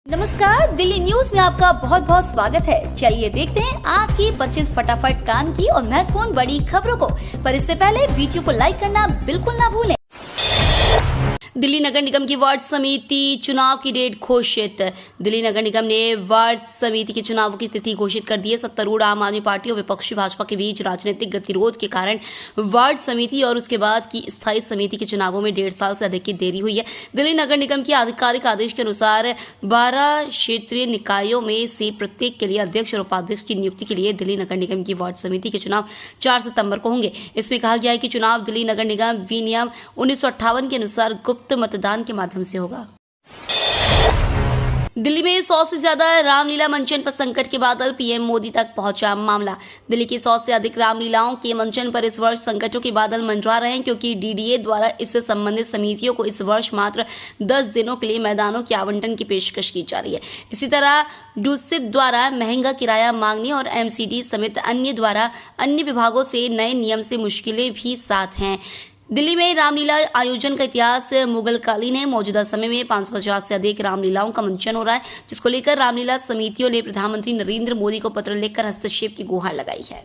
नमस्कार, दिल्ली न्यूज में आपका बहुत बहुत स्वागत है। चलिए देखते हैं आज की 25 फटाफट काम की और महत्वपूर्ण बड़ी खबरों को। पर इससे पहले वीडियो को लाइक करना बिल्कुल ना भूलें। दिल्ली नगर निगम की वार्ड समिति चुनाव की डेट घोषित। दिल्ली नगर निगम ने वार्ड समिति के चुनाव की तिथि घोषित कर दी है। सत्तारूढ़ आम आदमी पार्टी और विपक्षी भाजपा के बीच राजनीतिक गतिरोध के कारण वार्ड समिति और उसके बाद की स्थायी समिति के चुनावों में 1.5 साल से अधिक की देरी हुई है। दिल्ली नगर निगम के आधिकारिक आदेश के अनुसार 12 क्षेत्रीय निकायों में से प्रत्येक के लिए अध्यक्ष और उपाध्यक्ष की नियुक्ति के लिए दिल्ली नगर निगम की वार्ड समिति के चुनाव 4 सितंबर को होंगे। इसमें कहा गया है कि चुनाव दिल्ली नगर निगम विनियम 1958 के अनुसार गुप्त मतदान के माध्यम से होगा। दिल्ली में 100 से ज्यादा रामलीला मंचन पर संकट के बादल, पीएम मोदी तक पहुंचा मामला। दिल्ली की 100 से अधिक रामलीलाओं के मंचन पर इस वर्ष संकटों के बादल मंडरा रहे हैं, क्योंकि डीडीए द्वारा इससे संबंधित समितियों को इस वर्ष मात्र 10 दिनों के लिए मैदानों के आवंटन की पेशकश की जा रही है। इसी तरह डूसिप द्वारा महंगा किराया मांगने और एमसीडी समेत अन्य विभागों से नए नियम से मुश्किलें भी साथ हैं। दिल्ली में रामलीला आयोजन का इतिहास मुगल कालीन है। मौजूदा समय में 550 से अधिक रामलीलाओं का मंचन हो रहा है, जिसको लेकर रामलीला समितियों ने प्रधानमंत्री नरेंद्र मोदी को पत्र लिखकर हस्तक्षेप की गुहार लगाई है।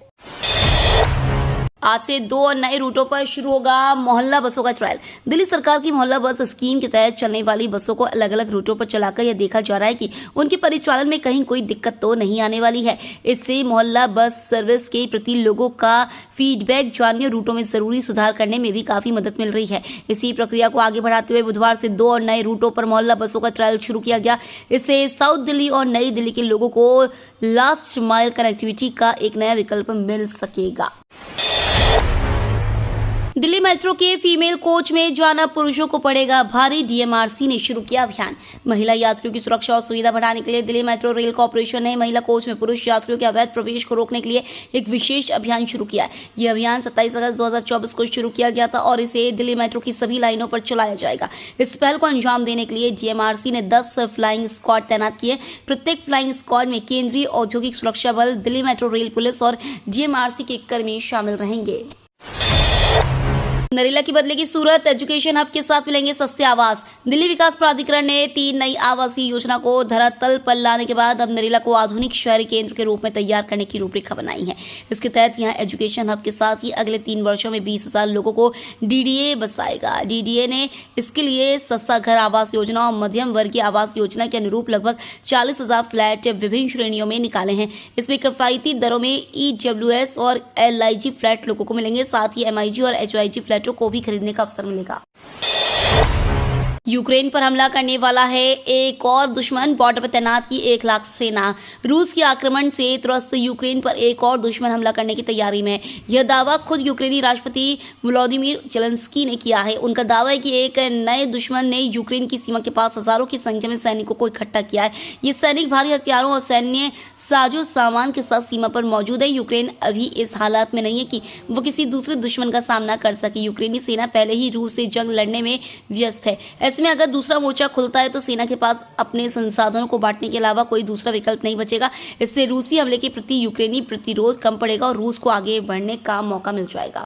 आज से 2 नए रूटों पर शुरू होगा मोहल्ला बसों का ट्रायल। दिल्ली सरकार की मोहल्ला बस स्कीम के तहत चलने वाली बसों को अलग अलग रूटों पर चलाकर यह देखा जा रहा है कि उनके परिचालन में कहीं कोई दिक्कत तो नहीं आने वाली है। इससे मोहल्ला बस सर्विस के प्रति लोगों का फीडबैक जानने और रूटों में जरूरी सुधार करने में भी काफी मदद मिल रही है। इसी प्रक्रिया को आगे बढ़ाते हुए बुधवार से 2 नए रूटों पर मोहल्ला बसों का ट्रायल शुरू किया गया। इससे साउथ दिल्ली और नई दिल्ली के लोगों को लास्ट माइल कनेक्टिविटी का एक नया विकल्प मिल सकेगा। दिल्ली मेट्रो के फीमेल कोच में जाना पुरुषों को पड़ेगा भारी। डीएमआरसी ने शुरू किया अभियान। महिला यात्रियों की सुरक्षा और सुविधा बढ़ाने के लिए दिल्ली मेट्रो रेल कॉर्पोरेशन ने महिला कोच में पुरुष यात्रियों के अवैध प्रवेश को रोकने के लिए एक विशेष अभियान शुरू किया है। यह अभियान 27 अगस्त 2024 को शुरू किया गया था और इसे दिल्ली मेट्रो की सभी लाइनों पर चलाया जाएगा। इस पहल को अंजाम देने के लिए डीएमआरसी ने 10 फ्लाइंग स्क्वाड तैनात किए। प्रत्येक फ्लाइंग स्क्वाड में केंद्रीय औद्योगिक सुरक्षा बल, दिल्ली मेट्रो रेल पुलिस और डीएमआरसी के कर्मी शामिल रहेंगे। नरेला की बदलेगी सूरत, एजुकेशन हब के साथ मिलेंगे सस्ते आवास। दिल्ली विकास प्राधिकरण ने 3 नई आवासीय योजना को धरातल पर लाने के बाद अब नरेला को आधुनिक शहरी केंद्र के रूप में तैयार करने की रूपरेखा बनाई है। इसके तहत यहां एजुकेशन हब के साथ ही अगले 3 वर्षों में 20,000 लोगों को डीडीए बसाएगा। डीडीए ने इसके लिए सस्ता घर आवास योजना और मध्यम वर्गीय आवास योजना के अनुरूप लगभग 40,000 फ्लैट विभिन्न श्रेणियों में निकाले हैं। इसमें किफायती दरों में ईडब्ल्यूएस और एलआईजी फ्लैट लोगों को मिलेंगे। साथ ही एमआईजी और एचआईजी फ्लैटों को भी खरीदने का अवसर मिलेगा। यूक्रेन पर हमला करने वाला है एक और दुश्मन, बॉर्डर पर तैनात की 1 लाख सेना। रूस के आक्रमण से त्रस्त यूक्रेन पर एक और दुश्मन हमला करने की तैयारी में। यह दावा खुद यूक्रेनी राष्ट्रपति व्लादिमीर जेलेंस्की ने किया है। उनका दावा है कि एक नए दुश्मन ने यूक्रेन की सीमा के पास हजारों की संख्या में सैनिकों को इकट्ठा किया है। ये सैनिक भारी हथियारों और सैन्य साजो सामान के साथ सीमा पर मौजूद है। यूक्रेन अभी इस हालात में नहीं है कि वो किसी दूसरे दुश्मन का सामना कर सके। यूक्रेनी सेना पहले ही रूस से जंग लड़ने में व्यस्त है। ऐसे में अगर दूसरा मोर्चा खुलता है तो सेना के पास अपने संसाधनों को बांटने के अलावा कोई दूसरा विकल्प नहीं बचेगा। इससे रूसी हमले के प्रति यूक्रेनी प्रतिरोध कम पड़ेगा और रूस को आगे बढ़ने का मौका मिल जाएगा।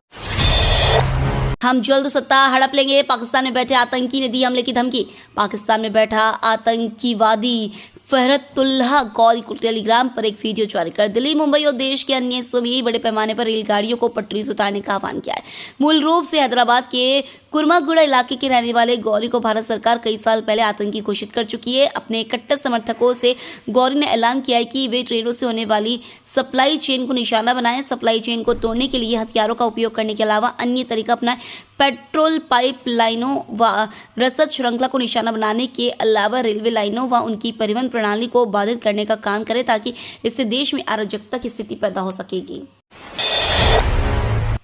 हम जल्द सत्ता हड़प लेंगे, पाकिस्तान में बैठे आतंकी ने दी हमले की धमकी। पाकिस्तान में बैठा आतंकीवादी फहरतुल्लाह गौरी को टेलीग्राम पर एक वीडियो जारी कर दिल्ली, मुंबई और देश के अन्य हिस्सों में बड़े पैमाने पर रेलगाड़ियों को पटरी से उतारने का आह्वान किया है। मूल रूप से हैदराबाद के कुर्मागुड़ा इलाके के रहने वाले गौरी को भारत सरकार कई साल पहले आतंकी घोषित कर चुकी है। अपने कट्टर समर्थकों से गौरी ने ऐलान किया है कि वे ट्रेनों से होने वाली सप्लाई चेन को निशाना बनाएं। सप्लाई चेन को तोड़ने के लिए हथियारों का उपयोग करने के अलावा अन्य तरीका अपनाएं। पेट्रोल पाइप लाइनों व रसद श्रृंखला को निशाना बनाने के अलावा रेलवे लाइनों व उनकी परिवहन प्रणाली को बाधित करने का काम करें, ताकि इससे देश में अराजकता की स्थिति पैदा हो सकेगी।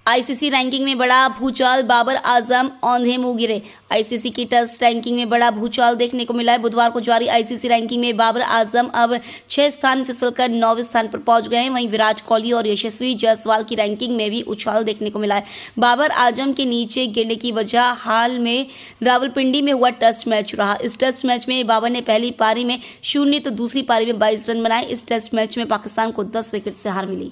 आईसीसी रैंकिंग में बड़ा भूचाल, बाबर आजम औंधे मुंह गिरे। आईसीसी की टेस्ट रैंकिंग में बड़ा भूचाल देखने को मिला है। बुधवार को जारी आईसीसी रैंकिंग में बाबर आजम अब 6 स्थान फिसलकर 9वें स्थान पर पहुंच गए हैं। वहीं विराट कोहली और यशस्वी जायसवाल की रैंकिंग में भी उछाल देखने को मिला है। बाबर आजम के नीचे गिरने की वजह हाल में रावलपिंडी में हुआ टेस्ट मैच रहा। इस टेस्ट मैच में बाबर ने पहली पारी में 0 तो दूसरी पारी में 22 रन बनाए। इस टेस्ट मैच में पाकिस्तान को 10 विकेट से हार मिली।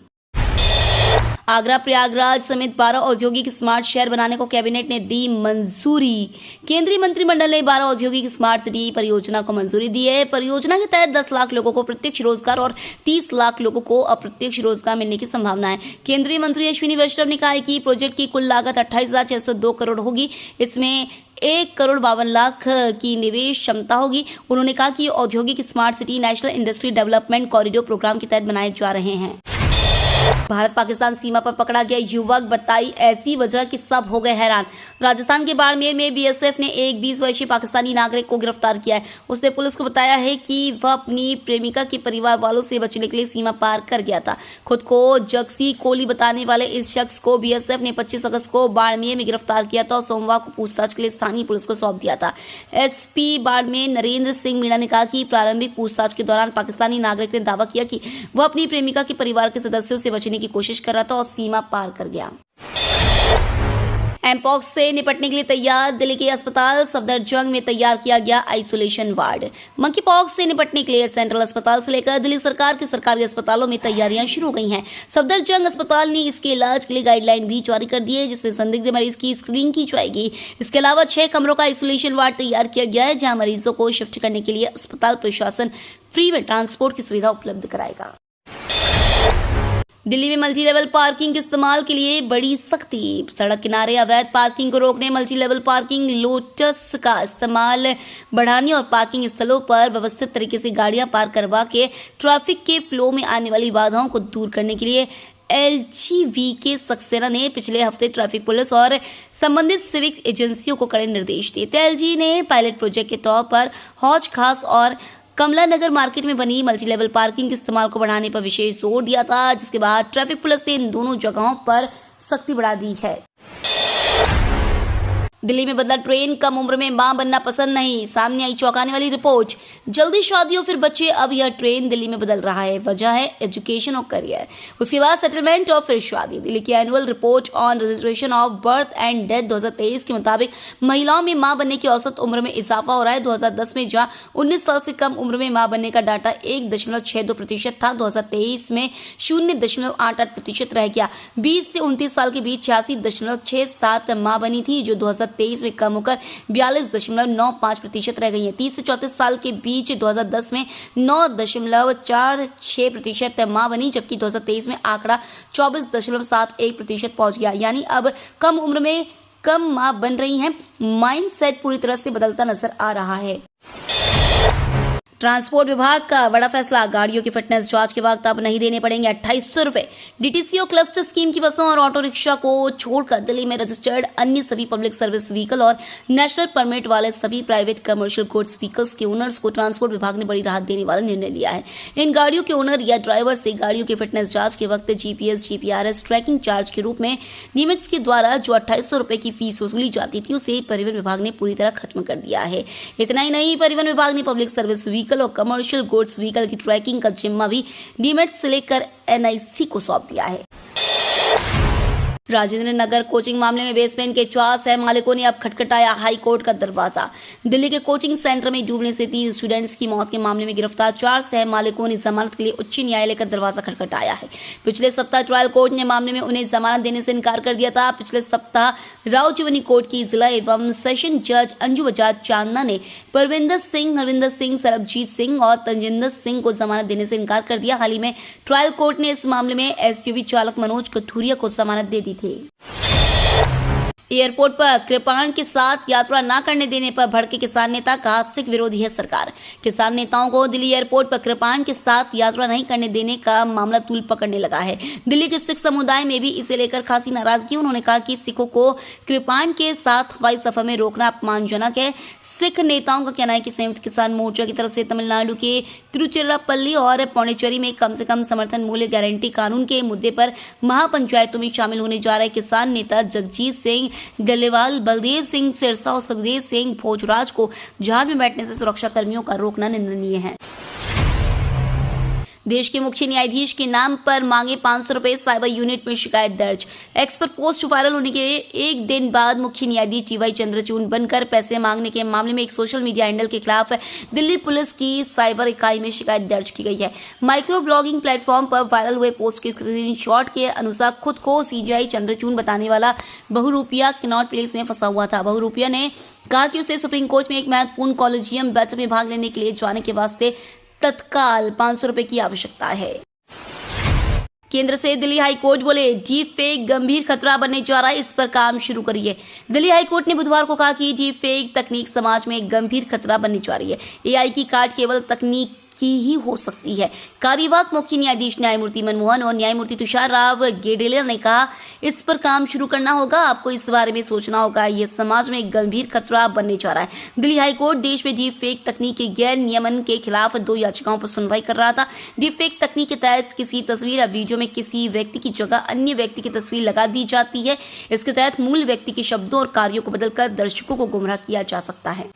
आगरा प्रयागराज समेत 12 औद्योगिक स्मार्ट शहर बनाने को कैबिनेट ने दी मंजूरी। केंद्रीय मंत्रिमंडल ने 12 औद्योगिक स्मार्ट सिटी परियोजना को मंजूरी दी है। परियोजना के तहत 10 लाख लोगों को प्रत्यक्ष रोजगार और 30 लाख लोगों को अप्रत्यक्ष रोजगार मिलने की संभावना है। केंद्रीय मंत्री अश्विनी वैष्णव ने कहा है कि प्रोजेक्ट की कुल लागत 28,602 करोड़ होगी। इसमें 1,52,00,000 की निवेश क्षमता होगी। उन्होंने कहा कि औद्योगिक smart city national industry development corridor programme के तहत बनाए जा रहे हैं। भारत पाकिस्तान सीमा पर पकड़ा गया युवक, बताई ऐसी वजह कि सब हो गए हैरान। राजस्थान के बाड़मेर में बीएसएफ ने एक 20 वर्षीय पाकिस्तानी नागरिक को गिरफ्तार किया है। उसने पुलिस को बताया है कि वह अपनी प्रेमिका के परिवार वालों से बचने के लिए सीमा पार कर गया था। खुद को जक्सी कोली बताने वाले इस शख्स को बीएसएफ ने 25 अगस्त को बाड़मेर में गिरफ्तार किया था और सोमवार को पूछताछ के लिए स्थानीय पुलिस को सौंप दिया था। एसपी बाड़मेर नरेंद्र सिंह मीणा ने कहा कि प्रारंभिक पूछताछ के दौरान पाकिस्तानी नागरिक ने दावा किया कि वह अपनी प्रेमिका के परिवार के सदस्यों से बचने की कोशिश कर रहा था और सीमा पार कर गया। एमपॉक्स से निपटने के लिए तैयार दिल्ली के अस्पताल सफदरजंग में तैयार किया गया आइसोलेशन वार्ड। मंकी पॉक्स से निपटने के लिए सेंट्रल अस्पताल से लेकर दिल्ली सरकार के सरकारी अस्पतालों में तैयारियां शुरू हो गई हैं। सफदरजंग अस्पताल ने इसके इलाज के लिए गाइडलाइन भी जारी कर दी है, जिसमें संदिग्ध मरीज की स्क्रीनिंग की जाएगी। इसके अलावा 6 कमरों का आइसोलेशन वार्ड तैयार किया गया है, जहां मरीजों को शिफ्ट करने के लिए अस्पताल प्रशासन फ्री में ट्रांसपोर्ट की सुविधा उपलब्ध कराएगा। दिल्ली में मल्टी लेवल पार्किंग के इस्तेमाल के लिए बड़ी सख्ती। सड़क किनारे अवैध पार्किंग को रोकने, मल्टी लेवल पार्किंग लोटस का इस्तेमाल बढ़ाने और पार्किंग स्थलों पर व्यवस्थित तरीके से गाड़ियां पार्क करवा के ट्रैफिक के फ्लो में आने वाली बाधाओं को दूर करने के लिए एलजीवी के सक्सेना ने पिछले हफ्ते ट्रैफिक पुलिस और संबंधित सिविक एजेंसियों को कड़े निर्देश दिए थे। एलजी ने पायलट प्रोजेक्ट के तौर पर हौज खास और कमला नगर मार्केट में बनी मल्टी लेवल पार्किंग के इस्तेमाल को बढ़ाने पर विशेष जोर दिया था, जिसके बाद ट्रैफिक पुलिस ने इन दोनों जगहों पर सख्ती बढ़ा दी है। दिल्ली में बदला ट्रेंड, कम उम्र में मां बनना पसंद नहीं, सामने आई चौंकाने वाली रिपोर्ट। जल्दी शादी और फिर बच्चे, अब यह ट्रेंड दिल्ली में बदल रहा है। वजह है एजुकेशन और करियर, उसके बाद सेटलमेंट और फिर शादी। दिल्ली की annual report on registration of birth and death 2023 के मुताबिक महिलाओं में मां बनने की औसत उम्र में इजाफा हो रहा है। 2010 में जहां 19 साल से कम उम्र में मां बनने का डाटा 1.62% था, 2023 में 0.88% रह गया। 20 से 29 साल के बीच 86.67 मां बनी थी, जो 2023 में कम होकर 42.95% रह गई है। 30 से 34 साल के बीच 2010 में 9.46% मां बनी, जबकि 2023 में आंकड़ा 24.71% पहुंच गया। यानी अब कम उम्र में कम मां बन रही हैं। माइंडसेट पूरी तरह से बदलता नजर आ रहा है। ट्रांसपोर्ट विभाग का बड़ा फैसला, गाड़ियों की फिटनेस जांच के वक्त अब नहीं देने पड़ेंगे 2800 रुपए। डीटीसीओ क्लस्टर स्कीम की बसों और ऑटो रिक्शा को छोड़कर दिल्ली में रजिस्टर्ड अन्य सभी पब्लिक सर्विस व्हीकल और नेशनल परमिट वाले सभी प्राइवेट कमर्शियल गुड्स व्हीकल्स के ओनर्स को ट्रांसपोर्ट विभाग ने बड़ी राहत देने वाला निर्णय लिया है। इन गाड़ियों के ओनर या ड्राइवर से गाड़ियों की फिटनेस जांच के वक्त जीपीएस जीपीआरएस ट्रैकिंग चार्ज के रूप में निमिट्स के द्वारा जो 2800 रुपए की फीस वसूली जाती थी, उसे परिवहन विभाग ने पूरी तरह खत्म कर दिया है। इतना ही नहीं, परिवहन विभाग ने पब्लिक सर्विस व्हीकल और कमर्शियल गुड्स व्हीकल की ट्रैकिंग का जिम्मा भी डीमेट से लेकर एनआईसी को सौंप दिया है। राजेंद्र नगर कोचिंग मामले में बेसमेंट के 4 सह मालिकों ने अब खटखटाया हाई कोर्ट का दरवाजा। दिल्ली के कोचिंग सेंटर में डूबने से 3 स्टूडेंट्स की मौत के मामले में गिरफ्तार 4 सह मालिकों ने जमानत के लिए उच्च न्यायालय का दरवाजा खटखटाया है। पिछले सप्ताह ट्रायल कोर्ट ने मामले में उन्हें जमानत देने से इनकार कर दिया था। पिछले सप्ताह रावचुवनी कोर्ट की जिला एवं सेशन जज अंजू बजाज चांदना ने परविंदर सिंह, नरेंद्र सिंह, सरबजीत सिंह और तंजिंदर सिंह को जमानत देने से इनकार कर दिया। हाल ही में ट्रायल कोर्ट ने इस मामले में एसयूवी चालक मनोज कथुरिया को जमानत दे दी थी। एयरपोर्ट पर कृपाण के साथ यात्रा न करने देने पर भड़के किसान नेता, कहा सिख विरोधी है सरकार। किसान नेताओं को दिल्ली एयरपोर्ट पर कृपाण के साथ यात्रा नहीं करने देने का मामला तूल पकड़ने लगा है। दिल्ली के सिख समुदाय में भी इसे लेकर खासी नाराजगी। उन्होंने कहा कि सिखों को कृपाण के साथ हवाई सफर में रोकना अपमानजनक है। सिख नेताओं का कहना है कि संयुक्त किसान मोर्चा की तरफ से तमिलनाडु के तिरुचिरापल्ली और पौंडीचेरी में कम से कम समर्थन मूल्य गारंटी कानून के मुद्दे पर महापंचायतों में शामिल होने जा रहे किसान नेता जगजीत सिंह गलेवाल, बलदेव सिंह सिरसा और सुखदेव सिंह भोजराज को जहाज में बैठने से सुरक्षा कर्मियों का रोकना निंदनीय है। देश के मुख्य न्यायाधीश के नाम पर मांगे 500 रुपए, साइबर यूनिट में शिकायत दर्ज। एक्स पर पोस्ट वायरल होने के एक दिन बाद मुख्य न्यायाधीश टीवाई चंद्रचूड़ बनकर पैसे मांगने के मामले में एक सोशल मीडिया हैंडल के खिलाफ दिल्ली पुलिस की साइबर इकाई में शिकायत दर्ज की गई है। माइक्रो ब्लॉगिंग प्लेटफॉर्म पर वायरल हुए पोस्ट के स्क्रीनशॉट के अनुसार खुद को सीजीआई चंद्रचूड़ बताने वाला बहुरूपिया कनॉट प्लेस में फंसा हुआ था। बहुरूपिया ने कहा कि उसे सुप्रीम कोर्ट में एक महत्वपूर्ण कॉलेजियम बैठक में भाग लेने के लिए जाने के वास्ते तत्काल 500 रुपए की आवश्यकता है। केंद्र से दिल्ली हाई कोर्ट बोले डीप फेक गंभीर खतरा बनने जा रहा है, इस पर काम शुरू करिए। दिल्ली हाई कोर्ट ने बुधवार को कहा कि डीप फेक तकनीक समाज में एक गंभीर खतरा बनने जा रही है। एआई की काट केवल तकनीक की ही हो सकती है। कार्यवाहक मुख्य न्यायाधीश न्यायमूर्ति मनमोहन और न्यायमूर्ति तुषार राव गेडेलर ने कहा, इस पर काम शुरू करना होगा, आपको इस बारे में सोचना होगा, ये समाज में एक गंभीर खतरा बनने जा रहा है। दिल्ली हाई कोर्ट देश में डीप फेक तकनीक के गैर नियमन के खिलाफ 2 याचिकाओं पर सुनवाई कर रहा था। डीप फेक तकनीक के तहत किसी तस्वीर या वीडियो में किसी व्यक्ति की जगह अन्य व्यक्ति की तस्वीर लगा दी जाती है। इसके तहत मूल व्यक्ति के शब्दों और कार्यों को बदलकर दर्शकों को गुमराह किया जा सकता है।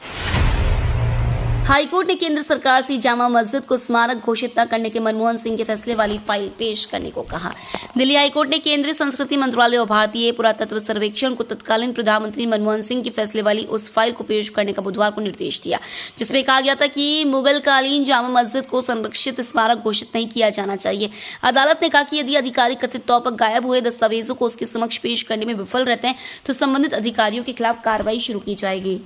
हाईकोर्ट ने केंद्र सरकार से जामा मस्जिद को स्मारक घोषित न करने के मनमोहन सिंह के फैसले वाली फाइल पेश करने को कहा। दिल्ली हाईकोर्ट ने केंद्रीय संस्कृति मंत्रालय और भारतीय पुरातत्व सर्वेक्षण को तत्कालीन प्रधानमंत्री मनमोहन सिंह के फैसले वाली उस फाइल को पेश करने का बुधवार को निर्देश दिया, जिसमें कहा गया था कि मुगलकालीन जामा मस्जिद को संरक्षित स्मारक घोषित नहीं किया जाना चाहिए। अदालत ने कहा कि यदि अधिकारी कथित तौर पर गायब हुए दस्तावेजों को उसके समक्ष पेश करने में विफल रहते हैं तो संबंधित अधिकारियों के खिलाफ कार्रवाई शुरू की जाएगी।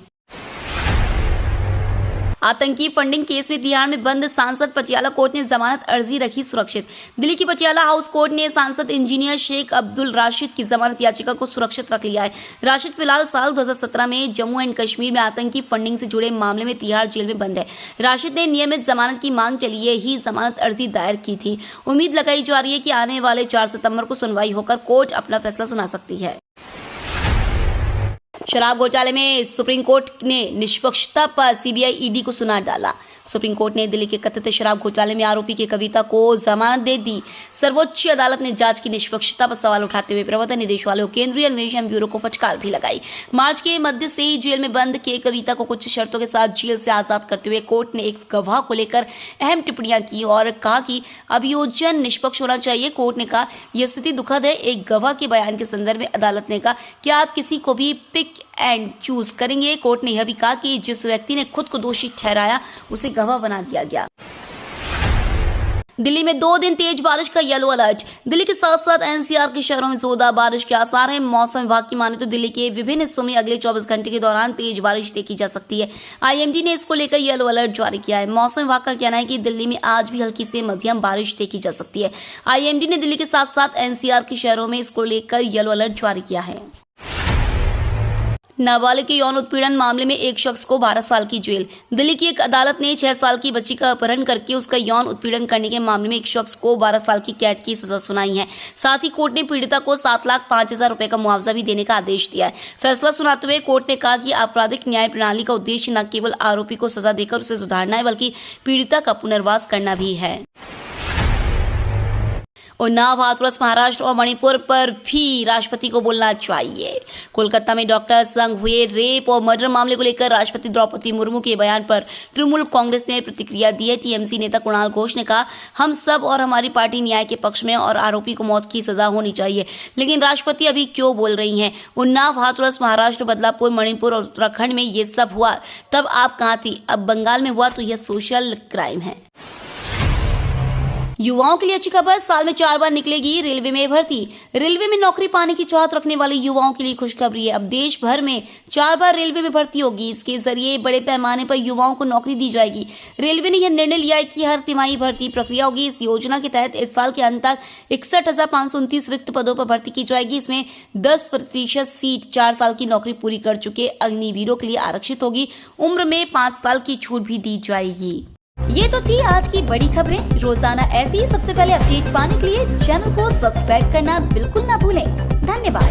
आतंकी फंडिंग केस में तिहाड़ में बंद सांसद पटियाला कोर्ट ने जमानत अर्जी रखी सुरक्षित। दिल्ली की पटियाला हाउस कोर्ट ने सांसद इंजीनियर शेख अब्दुल राशिद की जमानत याचिका को सुरक्षित रख लिया है। राशिद फिलहाल साल 2017 में जम्मू एंड कश्मीर में आतंकी फंडिंग से जुड़े मामले में तिहाड़ जेल में बंद है। राशिद ने नियमित जमानत की मांग के लिए ही जमानत अर्जी दायर की थी। उम्मीद लगाई जा रही है कि आने वाले 4 सितंबर को सुनवाई होकर कोर्ट अपना फैसला सुना सकती है। शराब घोटाले में सुप्रीम कोर्ट ने निष्पक्षता पर सीबीआई ईडी को सुना डाला। सुप्रीम कोर्ट ने दिल्ली के कथित शराब घोटाले में आरोपी की कविता को जमानत दे दी। सर्वोच्च अदालत ने जांच की निष्पक्षता पर सवाल उठाते हुए प्रवर्तन निदेशालय और केंद्रीय अन्वेषण ब्यूरो को फटकार भी लगाई। मार्च के मध्य से ही जेल में बंद के कविता को कुछ शर्तों के साथ जेल से आजाद करते हुए कोर्ट ने एक गवाह को लेकर अहम टिप्पणियां की और कहा कि अभियोजन निष्पक्ष होना चाहिए। कोर्ट ने कहा, यह स्थिति दुखद है। एक गवाह के बयान के संदर्भ में अदालत ने कहा कि आप किसी को भी पिक एंड चूज करेंगे। कोर्ट ने यह भी कहा कि जिस व्यक्ति ने खुद को दोषी ठहराया उसे गवाह बना दिया गया। दिल्ली में 2 दिन तेज बारिश का येलो अलर्ट। दिल्ली के साथ साथ एनसीआर के शहरों में जोरदार बारिश के आसार हैं। मौसम विभाग की माने तो दिल्ली के विभिन्न हिस्सों में अगले 24 घंटे के दौरान तेज बारिश देखी जा सकती है। आईएमडी ने इसको लेकर येलो अलर्ट जारी किया है। मौसम विभाग का कहना है कि दिल्ली में आज भी हल्की से मध्यम बारिश देखी जा सकती है। आईएमडी ने दिल्ली के साथ साथ एनसीआर के शहरों में इसको लेकर येलो अलर्ट जारी किया है। नाबालिग के यौन उत्पीड़न मामले में एक शख्स को 12 साल की जेल। दिल्ली की एक अदालत ने 6 साल की बच्ची का अपहरण करके उसका यौन उत्पीड़न करने के मामले में एक शख्स को 12 साल की कैद की सजा सुनाई है। साथ ही कोर्ट ने पीड़िता को 7,05,000 रुपए का मुआवजा भी देने का आदेश दिया है। फैसला सुनाते हुए कोर्ट ने कहा कि आपराधिक न्याय प्रणाली का उद्देश्य न केवल आरोपी को सजा देकर उसे सुधारना है, बल्कि पीड़िता का पुनर्वास करना भी है। उन्नाव, हाथरस, महाराष्ट्र और मणिपुर पर भी राष्ट्रपति को बोलना चाहिए। कोलकाता में डॉक्टर संग हुए रेप और मर्डर मामले को लेकर राष्ट्रपति द्रौपदी मुर्मू के बयान पर तृणमूल कांग्रेस ने प्रतिक्रिया दी है। टीएमसी नेता कुणाल घोष ने कहा, हम सब और हमारी पार्टी न्याय के पक्ष में और आरोपी को मौत की सजा होनी चाहिए, लेकिन राष्ट्रपति अभी क्यों बोल रही हैं? उन्नाव, हाथरस, महाराष्ट्र, बदलापुर, मणिपुर और उत्तराखंड में ये सब हुआ तब आप कहां थी? अब बंगाल में हुआ तो यह सोशल क्राइम है। युवाओं के लिए अच्छी खबर, साल में 4 बार निकलेगी रेलवे में भर्ती। रेलवे में नौकरी पाने की चाहत रखने वाले युवाओं के लिए खुशखबरी है। अब देश भर में 4 बार रेलवे में भर्ती होगी। इसके जरिए बड़े पैमाने पर युवाओं को नौकरी दी जाएगी। रेलवे ने यह निर्णय लिया है कि हर तिमाही भर्ती प्रक्रिया होगी। इस योजना के तहत इस साल के अंत तक 61,529 रिक्त पदों पर भर्ती की जाएगी। इसमें 10% सीट 4 साल की नौकरी पूरी कर चुके अग्निवीरों के लिए आरक्षित होगी। उम्र में 5 साल की छूट भी दी जाएगी। ये तो थी आज की बड़ी खबरें। रोजाना ऐसी ही सबसे पहले अपडेट पाने के लिए चैनल को सब्सक्राइब करना बिल्कुल ना भूलें। धन्यवाद।